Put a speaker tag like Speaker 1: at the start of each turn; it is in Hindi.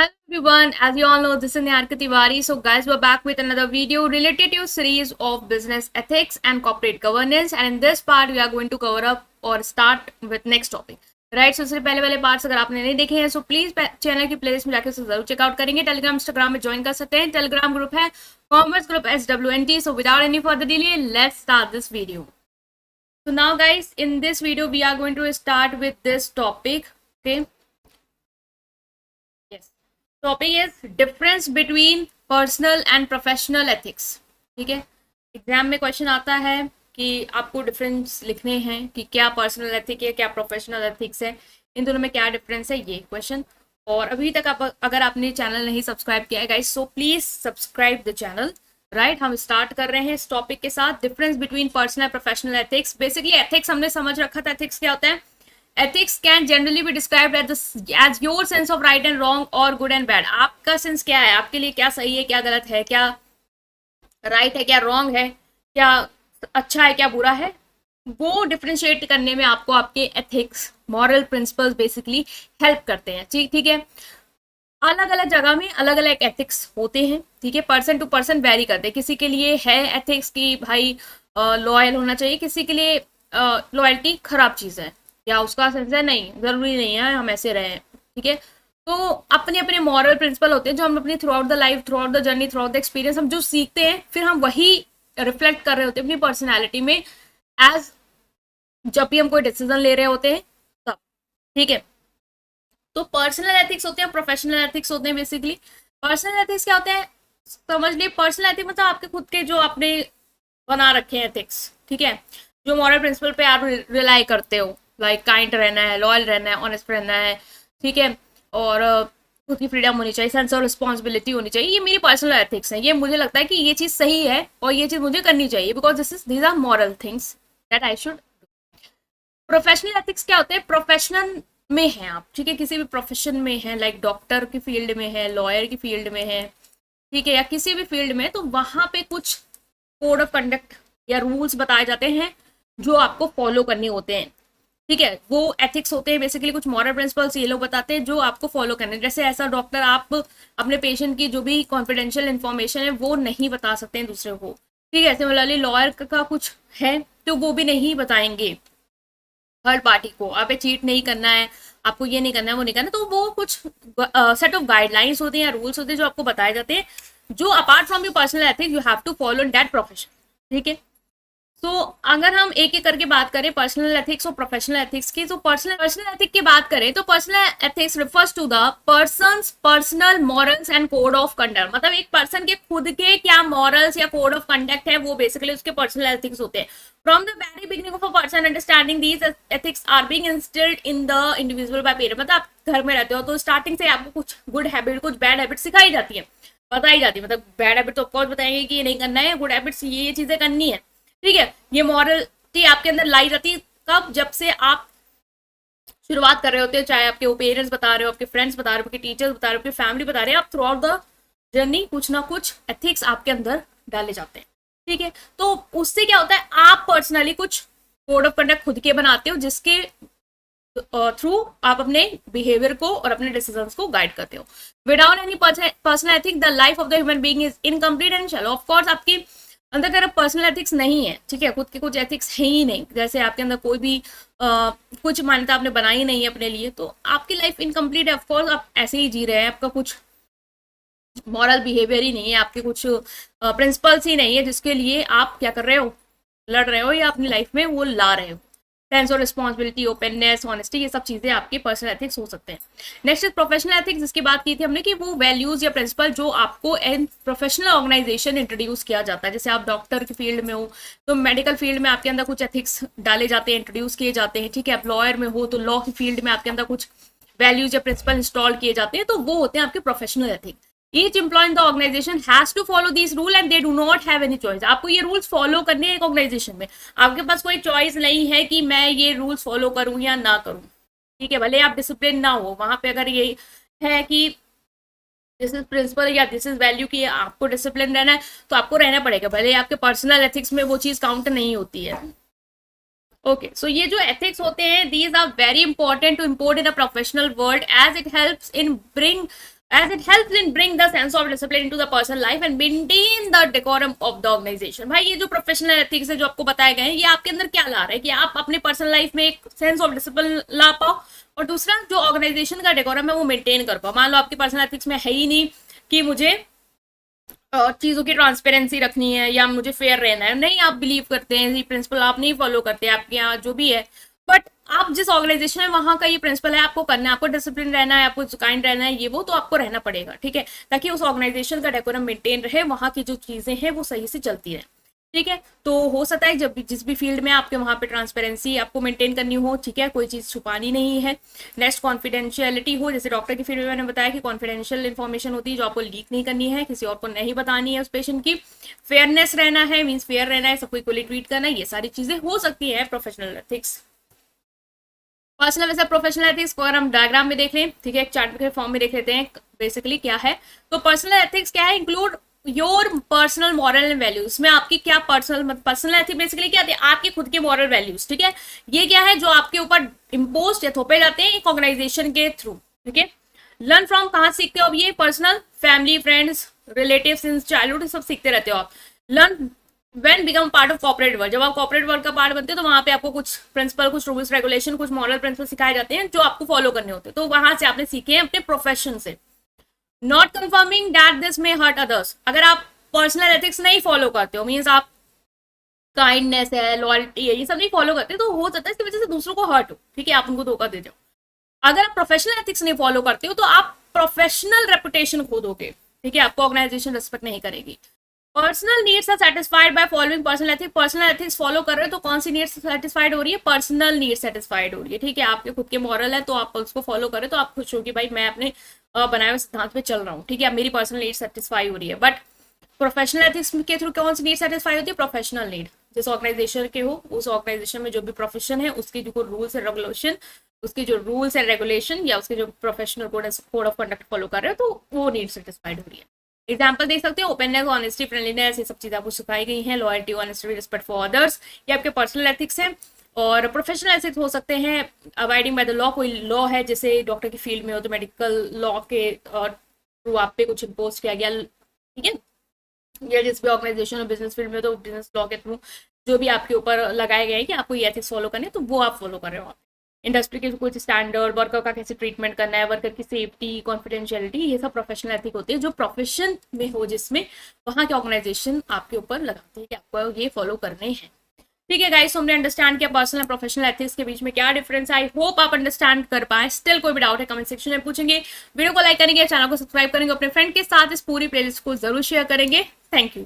Speaker 1: Hello everyone, as you all know, this is Niharika Tiwari. So guys, we're back with another video related to a series of business ethics and corporate governance. And in this part, we are going to cover up or start with next topic. Right सबसे पहले वाले पार्ट्स अगर आपने नहीं देखे हैं सो प्लीज चैनल की प्लेलिस्ट में जाकर उसे जरूर चेकआउट करेंगे। टेलीग्राम इंस्टाग्राम में ज्वाइन कर सकते हैं। टेलीग्राम ग्रुप है commerce group SWNT। So without any further delay let's start this video. So now guys, in this video we are going to start with this topic. Okay, yes, topic is difference between personal and professional ethics. ठीक है, एग्जाम में क्वेश्चन आता है कि आपको डिफरेंस लिखने हैं कि क्या पर्सनल एथिक है क्या प्रोफेशनल एथिक्स है, इन दोनों में क्या डिफरेंस है ये क्वेश्चन। और अभी तक आप अगर आपने चैनल नहीं सब्सक्राइब किया है guys so please subscribe the channel. Right, हम स्टार्ट कर रहे हैं इस टॉपिक के साथ, difference between personal and professional ethics. Basically ethics हमने समझ रखा था, एथिक्स क्या होता है। Ethics can generally be described as your sense of right and wrong और गुड एंड बैड। आपका सेंस क्या है, आपके लिए क्या सही है क्या गलत है, क्या राइट है क्या रॉन्ग है, क्या अच्छा है क्या बुरा है, वो डिफ्रेंशिएट करने में आपको आपके ethics moral principles basically help करते हैं। ठीक है, अलग अलग जगह में अलग अलग एथिक्स होते हैं। ठीक है, पर्सन टू पर्सन वेरी करते हैं। किसी के लिए है एथिक्स की भाई लॉयल होना चाहिए, किसी के लिए लॉयल्टी खराब चीज़ है या उसका सेंस है नहीं ज़रूरी नहीं है हम ऐसे रहें। ठीक है, तो अपने अपने मॉरल प्रिंसिपल होते हैं जो हम अपनी through out the life, through out the journey, through out the experience हम जो सीखते हैं फिर हम वही रिफ्लेक्ट कर रहे होते हैं अपनी पर्सनैलिटी में एज जब भी हम कोई डिसीजन ले रहे होते हैं तब। ठीक है, तो पर्सनल एथिक्स होते हैं, प्रोफेशनल एथिक्स होते हैं। बेसिकली पर्सनल एथिक्स क्या होते हैं समझ लिए। पर्सनल एथिक्स मतलब आपके खुद के जो आपने बना रखे हैं एथिक्स। ठीक है, जो मॉरल प्रिंसिपल पे आप रिलाई करते हो, लाइक काइंड रहना है, लॉयल रहना है, ऑनेस्ट रहना है। ठीक है, और खुद की फ्रीडम होनी चाहिए, सेंस ऑफ रिस्पॉन्सिबिलिटी होनी चाहिए। ये मेरी पर्सनल एथिक्स है, ये मुझे लगता है कि ये चीज़ सही है और ये चीज़ मुझे करनी चाहिए because these are moral things that I should. Professional ethics क्या होते हैं, प्रोफेशनल में हैं आप। ठीक है, किसी भी प्रोफेशन में है, लाइक डॉक्टर की फील्ड में है, लॉयर की फील्ड में है, ठीक है, या किसी भी फील्ड में, तो वहाँ पे कुछ कोड ऑफ कंडक्ट या रूल्स बताए जाते हैं जो आपको फॉलो करने होते हैं। ठीक है, वो एथिक्स होते हैं बेसिकली, कुछ मॉरल प्रिंसिपल्स ये लोग बताते हैं जो आपको फॉलो करने। जैसे ऐसा डॉक्टर आप अपने पेशेंट की जो भी कॉन्फिडेंशियल इन्फॉर्मेशन है वो नहीं बता सकते हैं दूसरे को। ठीक है, सिमिलरली लॉयर का कुछ है तो वो भी नहीं बताएंगे थर्ड पार्टी को। आप चीट नहीं करना है, आपको ये नहीं करना है वो नहीं करना, तो वो कुछ सेट ऑफ गाइडलाइंस होते हैं या रूल्स होते हैं जो आपको बताए जाते हैं जो apart from your personal ethics you have to follow in that profession. ठीक है, तो अगर हम एक एक करके बात करें पर्सनल एथिक्स और प्रोफेशनल एथिक्स की, तो पर्सनल एथिक्स की बात करें तो personal ethics refers to the person's personal morals and code of conduct. मतलब एक पर्सन के खुद के क्या मॉरल्स या कोड ऑफ कंडक्ट है वो बेसिकली उसके पर्सनल एथिक्स होते हैं। From the very beginning of a person understanding these ethics are being instilled in the individual by parents. मतलब आप घर में रहते हो तो स्टार्टिंग से आपको कुछ गुड हैबिट कुछ बैड हैबिट सिखाई जाती है, बताई जाती है। मतलब बैड हैबिट तो ऑफकोर्स बताएंगे कि ये नहीं करना है, गुड हैबिट्स ये चीजें करनी है। ठीक है, ये मॉरलिटी आपके अंदर लाई जाती है कब, जब से आप शुरुआत कर रहे होते हैं, चाहे आपके पेरेंट्स बता रहे हो, आपके फ्रेंड्स बता रहे हो, आपके टीचर्स बता रहे हो, आपकी फैमिली बता रहे हैं, आप थ्रू आउट द जर्नी कुछ ना कुछ एथिक्स आपके अंदर डाले जाते हैं। ठीक है, तो उससे क्या होता है आप पर्सनली कुछ कोड ऑफ कंडक्ट खुद के बनाते हो जिसके थ्रू आप अपने बिहेवियर को और अपने डिसीजंस को गाइड करते हो। Without any personal ethics the life of the human being is incomplete and shallow. Of course आपकी अंदर अगर पर्सनल एथिक्स नहीं है, ठीक है, खुद के कुछ एथिक्स है ही नहीं, जैसे आपके अंदर कोई भी कुछ मान्यता आपने बनाई नहीं है अपने लिए, तो आपकी लाइफ इनकम्प्लीट है। ऑफकोर्स आप ऐसे ही जी रहे हैं, आपका कुछ मॉरल बिहेवियर ही नहीं है, आपके कुछ प्रिंसिपल्स ही नहीं है जिसके लिए आप क्या कर रहे हो, लड़ रहे हो या अपनी लाइफ में वो ला रहे हो। Sense of responsibility, openness, honesty, ये सब चीज़ें आपके पर्सनल एथिक्स हो सकते हैं। नेक्स्ट इज प्रोफेशनल एथिक्स, जिसकी बात की थी हमने कि वो वैल्यूज या प्रिंसिपल जो आपको इन प्रोफेशनल ऑर्गेनाइजेशन इंट्रोड्यूस किया जाता है। जैसे आप डॉक्टर की फील्ड में हो तो मेडिकल फील्ड में आपके अंदर कुछ एथिक्स डाले जाते हैं, इंट्रोड्यूस किए जाते हैं। ठीक है, आप लॉयर में हो तो लॉ की फील्ड में आपके अंदर कुछ वैल्यूज या प्रिंसिपल इंस्टॉल किए जाते हैं, तो वो होते हैं आपके professional ethics. Each employee in the organization has to follow these rules and they do not have any choice. आपको ये रूल्स फॉलो करने हैं एक ऑर्गेनाइजेशन में, आपके पास कोई चॉइस नहीं है कि मैं ये रूल्स फॉलो करूं या ना करूं। ठीक है, भले आप डिसिप्लिन ना हो वहां पे, अगर ये है कि दिस इज प्रिंसिपल या दिस इज वैल्यू की आपको डिसिप्लिन रहना है तो आपको रहना पड़ेगा, भले आपके पर्सनल एथिक्स में वो चीज काउंट नहीं होती है। ओके, सो ये जो एथिक्स होते हैं these are very important to import in a professional world as it helps in bring as it helps in bring the sense of discipline into the personal life and maintain the decorum of the organization। भाई ये जो प्रोफेशनल एथिक्स है जो आपको बताए गए हैं, ये आपके अंदर क्या ला रहा है कि आप अपने पर्सनल लाइफ में एक सेंस ऑफ डिसिप्लिन ला पाओ, और दूसरा जो ऑर्गेनाइजेशन का डेकोरम है वो मेंटेन कर पाओ। मान लो आपकी पर्सनल एथिक्स में है ही नहीं कि मुझे चीज़ों की ट्रांसपेरेंसी रखनी है या मुझे फेयर रहना है, नहीं आप बिलीव करते हैं, ये प्रिंसिपल आप नहीं फॉलो करते, आपके यहाँ जो भी है, बट आप जिस ऑर्गेनाइजेशन में वहाँ का ये प्रिंसिपल है, आपको करना है, आपको डिसिप्लिन रहना है, आपको काइंड रहना है, ये वो तो आपको रहना पड़ेगा, ठीक है, ताकि उस ऑर्गेनाइजेशन का डेकोरम मेंटेन रहे, वहाँ की जो चीज़ें हैं वो सही से चलती रहे, ठीक है। तो हो सकता है जब जिस भी फील्ड में आपके वहाँ पे ट्रांसपेरेंसी आपको मेंटेन करनी हो, ठीक है, कोई चीज़ छुपानी नहीं है। नेक्स्ट कॉन्फिडेंशियलिटी हो, जैसे डॉक्टर की फील्ड में मैंने बताया कि कॉन्फिडेंशियल इन्फॉर्मेशन होती है जो आपको लीक नहीं करनी है, किसी और को नहीं बतानी है उस पेशेंट की। फेयरनेस रहना है, मीन्स फेयर रहना है, सबको इक्वली ट्रीट करना है, ये सारी चीज़ें हो सकती है प्रोफेशनल एथिक्स। पर्सनल वैसे प्रोफेशनल एथिक्स को अगर हम डायग्राम में देख लें, ठीक है, एक चार्ट के फॉर्म में देख लेते हैं बेसिकली क्या है। तो पर्सनल एथिक्स क्या है, include your personal moral and values में आपकी क्या पर्सनल एथिक्स बेसिकली क्या आती है, आपके खुद के मॉरल वैल्यूज, ठीक है, ये क्या है जो आपके ऊपर इम्पोज या थोपे जाते हैं एक ऑर्गेनाइजेशन के थ्रू, ठीक है। लर्न फ्रॉम कहाँ सीखते हो अब, ये personal, family, friends, relative, since childhood सब सीखते रहते हो आप। Learn when become part of corporate world, जब आप कॉर्पोरेट वर्ल्ड का पार्ट बनते हो तो वहां पे आपको कुछ प्रिंसिपल, कुछ रूल्स रेगुलेशन, कुछ मॉरल प्रिंसिपल सिखाए जाते हैं जो आपको फॉलो करने होते हैं, तो वहां से आपने सीखे हैं अपने प्रोफेशन से। Not conforming that this may hurt others, अगर आप पर्सनल एथिक्स नहीं फॉलो करते हो, मीन्स आप काइंडनेस है, लॉयल्टी है, ये सब नहीं फॉलो करते, तो हो सकता है इसकी वजह से दूसरों को हर्ट हो, ठीक है, आप उनको धोखा दे जाओ। अगर आप प्रोफेशनल एथिक्स नहीं फॉलो करते हो तो आप प्रोफेशनल रेपुटेशन खो दोगे, ठीक है, आपको ऑर्गेनाइजेशन रिस्पेक्ट नहीं करेगी। Personal needs are satisfied by following personal ethics, personal ethics follow कर रहे हो तो कौन सी नीड्स सेटिस्फाइड हो रही है, पर्सनल नीड्स सेटिस्फाइड हो रही है, ठीक है, आपके खुद के मॉरल है तो आप उसको फॉलो करें तो आप खुश हो कि भाई मैं अपने बनाए हुए सिद्धांत पे चल रहा हूँ, ठीक है, मेरी पर्सनल नीड सेटिस्फाई हो रही है। बट प्रोफेशनल एथिक्स के थ्रू कौन सी नीड सेटिस्फाई होती है, प्रोफेशनल नीड, जिस ऑर्गेनाइजेशन के हो उस ऑर्गेनाइजेशन में जो भी प्रोफेशन है उसकी जो रूल्स एंड रेगुलेशन, उसके जो रूल्स एंड रेगुलेशन या उसके जो professional code of conduct follow कर रहे हो तो वो नीड सेटिस्फाइड हो रही है। एग्जाम्पल देख सकते हो, ओपननेस, ऑनेस्टी, फ्रेंडलीनेस, ये सब चीजें आपको सिखाई गई हैं। Loyalty, honesty, respect for others, ये आपके पर्सनल एथिक्स हैं। और प्रोफेशनल एथिक्स हो सकते हैं अबाइडिंग बाय द लॉ, कोई लॉ है जैसे डॉक्टर की फील्ड में हो तो मेडिकल लॉ के थ्रू आप पे कुछ इम्पोज किया गया, ठीक है, या जिस भी ऑर्गेनाइजेशन और बिजनेस फील्ड में तो बिजनेस लॉ के थ्रू जो भी आपके ऊपर लगाए गए हैं कि आपको ये एथिक्स फॉलो करने, तो वो आप फॉलो कर रहे हो। इंडस्ट्री के कुछ स्टैंडर्ड, वर्कर का कैसे ट्रीटमेंट करना है, वर्कर की सेफ्टी, कॉन्फिडेंशियलिटी, ये सब प्रोफेशनल एथिक होती है जो प्रोफेशन में हो, जिसमें वहाँ के ऑर्गेनाइजेशन आपके ऊपर लगाते हैं कि आपको ये फॉलो करने हैं, ठीक है गाइस। हमने अंडरस्टैंड किया पर्सनल प्रोफेशनल एथिक्स के बीच में क्या डिफरेंस है। आई होप आप अंडरस्टैंड कर पाए। स्टिल कोई भी डाउट है कमेंट सेक्शन में पूछेंगे, वीडियो को लाइक करेंगे, चैनल को सब्सक्राइब करेंगे, अपने फ्रेंड के साथ इस पूरी प्लेलिस्ट को जरूर शेयर करेंगे। Thank you.